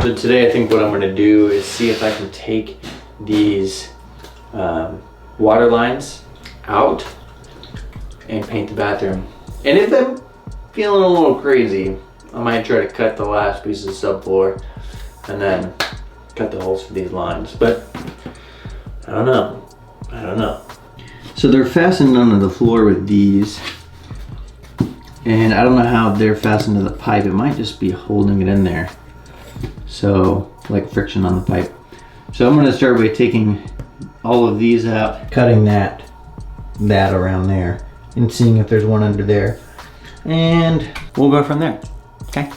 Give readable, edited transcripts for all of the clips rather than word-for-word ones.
So today I think what I'm going to do is see if I can take these water lines out and paint the bathroom. And if I'm feeling a little crazy, I might try to cut the last piece of subfloor and then cut the holes for these lines. But I don't know. So they're fastened onto the floor with these. And I don't know how they're fastened to the pipe. It might just be holding it in there. So, like friction on the pipe. So I'm gonna start by taking all of these out, cutting that around there, and seeing if there's one under there. And we'll go from there, okay?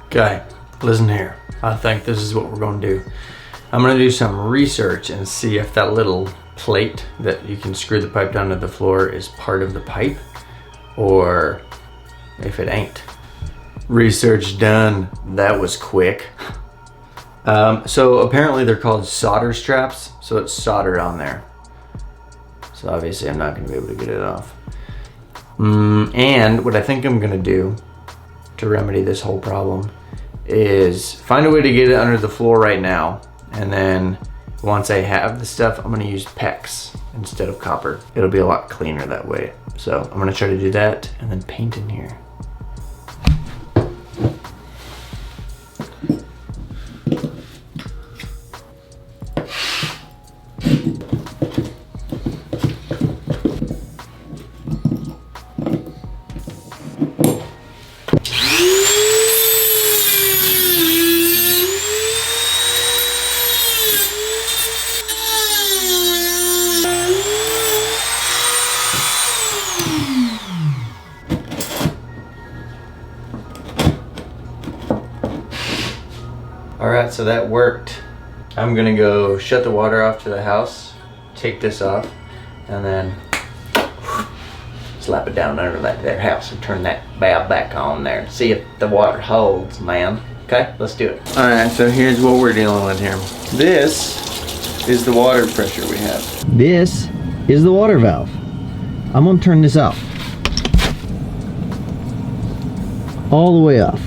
Okay, listen here. I think this is what we're gonna do. I'm gonna do some research and see if that little plate that you can screw the pipe down to the floor is part of the pipe, or if it ain't. Research done. That was quick. So apparently they're called solder straps, so it's soldered on there. So obviously I'm not gonna be able to get it off. And what I think I'm gonna do to remedy this whole problem is find a way to get it under the floor right now, and then once I have the stuff, I'm gonna use PEX instead of copper. It'll be a lot cleaner that way. So I'm gonna try to do that and then paint in here. All right, so that worked. I'm gonna go shut the water off to the house, take this off, and then slap it down under that there house and turn that valve back on there. See if the water holds, man. Okay, let's do it. All right, so here's what we're dealing with here. This is the water pressure we have. This is the water valve. I'm gonna turn this off. All the way off.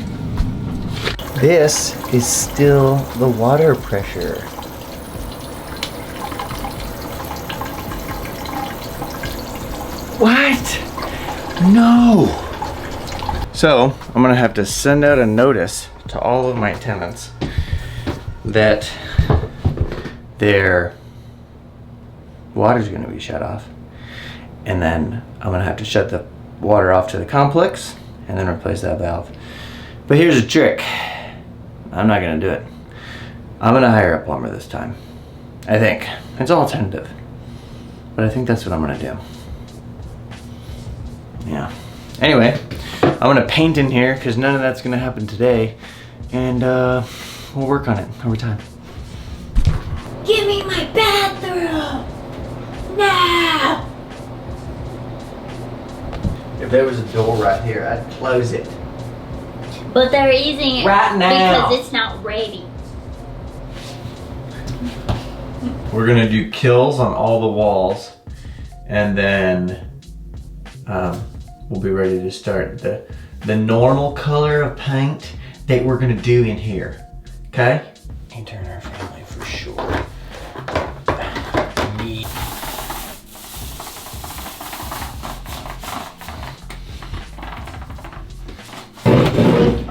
This is still the water pressure. What? No. So I'm gonna have to send out a notice to all of my tenants that their water's gonna be shut off. And then I'm gonna have to shut the water off to the complex and then replace that valve. But here's a trick. I'm not gonna do it. I'm gonna hire a plumber this time. I think. It's all tentative. But I think that's what I'm gonna do. Yeah. Anyway, I'm gonna paint in here because none of that's gonna happen today. And we'll work on it over time. Give me my bathroom! Now! If there was a door right here, I'd close it. But they're using it right now because it's not ready. We're gonna do kills on all the walls, and then we'll be ready to start the normal color of paint that we're gonna do in here. Okay? Paint in our family for sure.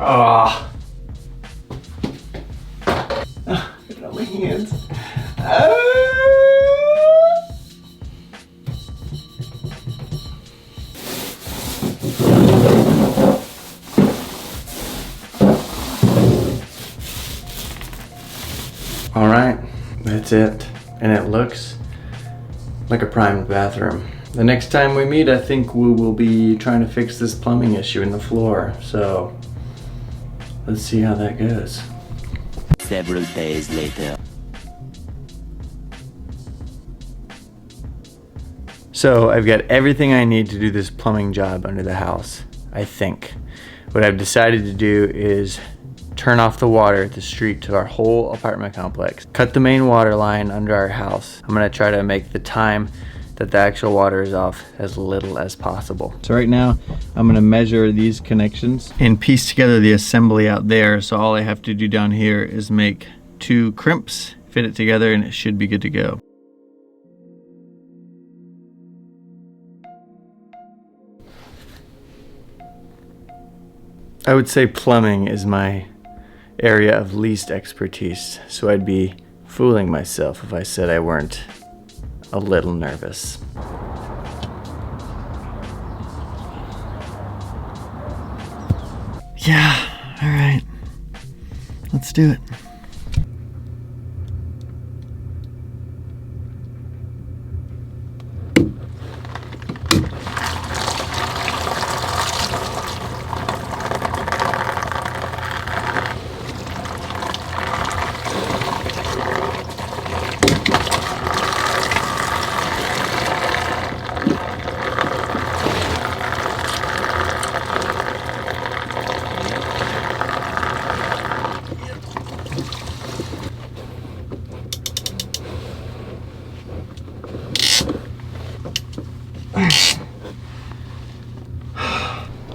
Ah. Look at my hands. All right, that's it. And it looks like a primed bathroom. the next time we meet, I think we will be trying to fix this plumbing issue in the floor. So let's see how that goes. Several days later. So I've got everything I need to do this plumbing job under the house, I think. What I've decided to do is turn off the water at the street to our whole apartment complex. Cut the main water line under our house. I'm gonna try to make the time that the actual water is off as little as possible. So right now, I'm gonna measure these connections and piece together the assembly out there. So all I have to do down here is make 2 crimps, fit it together, and it should be good to go. I would say plumbing is my area of least expertise, so I'd be fooling myself if I said I weren't a little nervous. Yeah, all right, let's do it.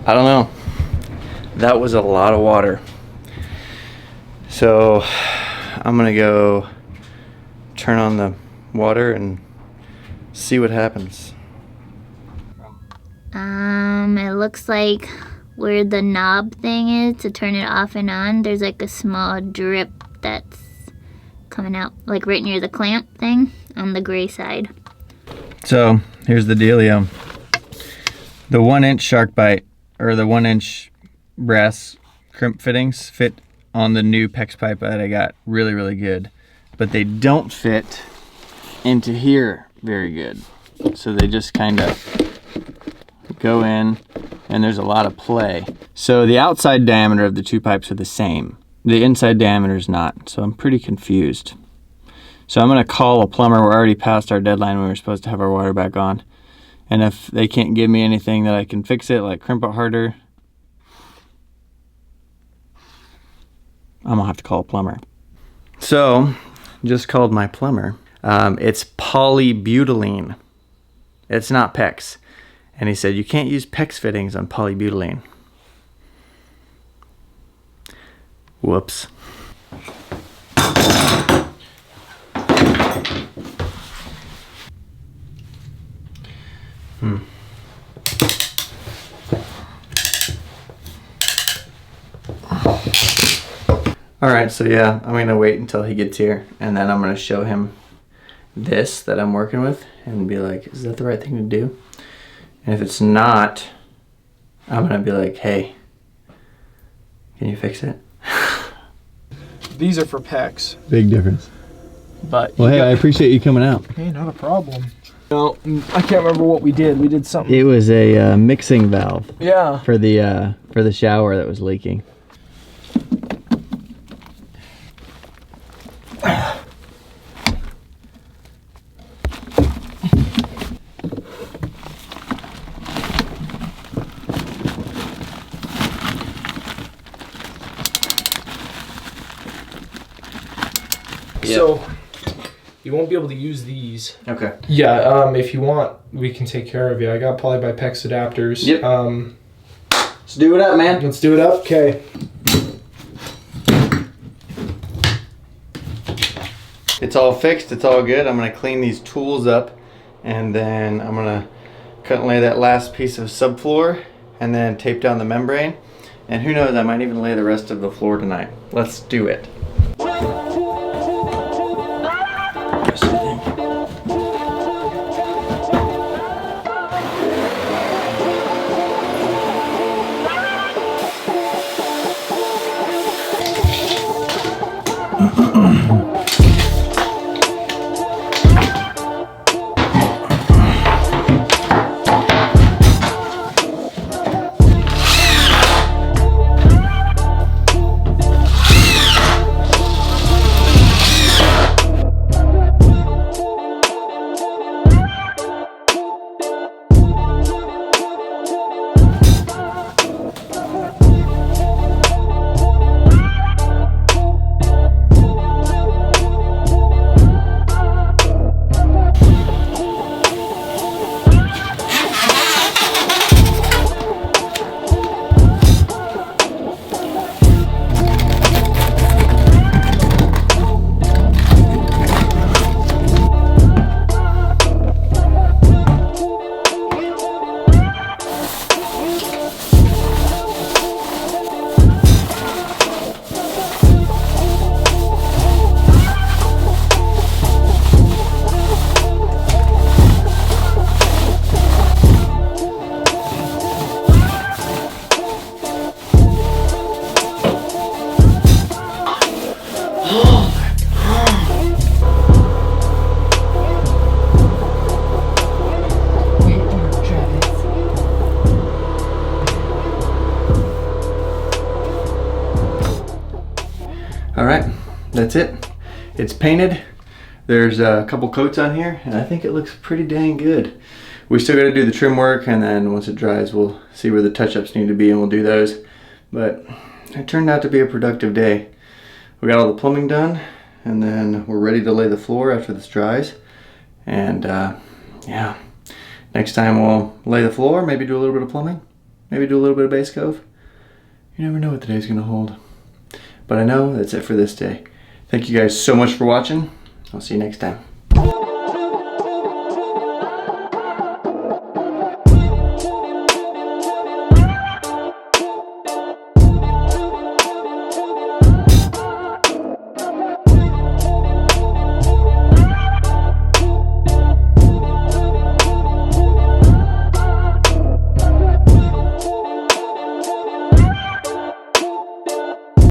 I don't know. That was a lot of water. So I'm gonna go turn on the water and see what happens. It looks like where the knob thing is to turn it off and on, there's like a small drip that's coming out, like right near the clamp thing on the gray side. So here's the dealio. The 1-inch shark bite, or the 1-inch brass crimp fittings, fit on the new PEX pipe that I got really, really good. But they don't fit into here very good. So they just kind of go in, and there's a lot of play. So the outside diameter of the 2 pipes are the same. The inside diameter is not, so I'm pretty confused. So I'm gonna call a plumber. We're already past our deadline when we were supposed to have our water back on. And if they can't give me anything that I can fix it, like crimp it harder, I'm gonna have to call a plumber. So, just called my plumber. It's polybutylene. It's not PEX. And he said, you can't use PEX fittings on polybutylene. Whoops. All right, so yeah, I'm gonna wait until he gets here, and then I'm gonna show him this that I'm working with and be like, is that the right thing to do? And if it's not, I'm gonna be like, hey, can you fix it? These are for PEX. Big difference. But well, hey, I appreciate you coming out. Hey, not a problem. No, I can't remember what we did. We did something. It was a mixing valve. Yeah. For the shower that was leaking. So you won't be able to use these. Okay. Yeah. If you want, we can take care of you. I got poly by PEX adapters. Yep. Let's do it up, man. Let's do it up. Okay. It's all fixed. It's all good. I'm gonna clean these tools up, and then I'm gonna cut and lay that last piece of subfloor, and then tape down the membrane. And who knows? I might even lay the rest of the floor tonight. Let's do it. that's it. It's painted. There's a couple coats on here, and I think it looks pretty dang good. We still got to do the trim work, and then once it dries, we'll see where the touch-ups need to be, and we'll do those. But it turned out to be a productive day. We got all the plumbing done, and then we're ready to lay the floor after this dries. And yeah, next time we'll lay the floor, maybe do a little bit of plumbing, maybe do a little bit of base coat. You never know what the day's gonna hold. But I know that's it for this day. Thank you guys so much for watching. I'll see you next time.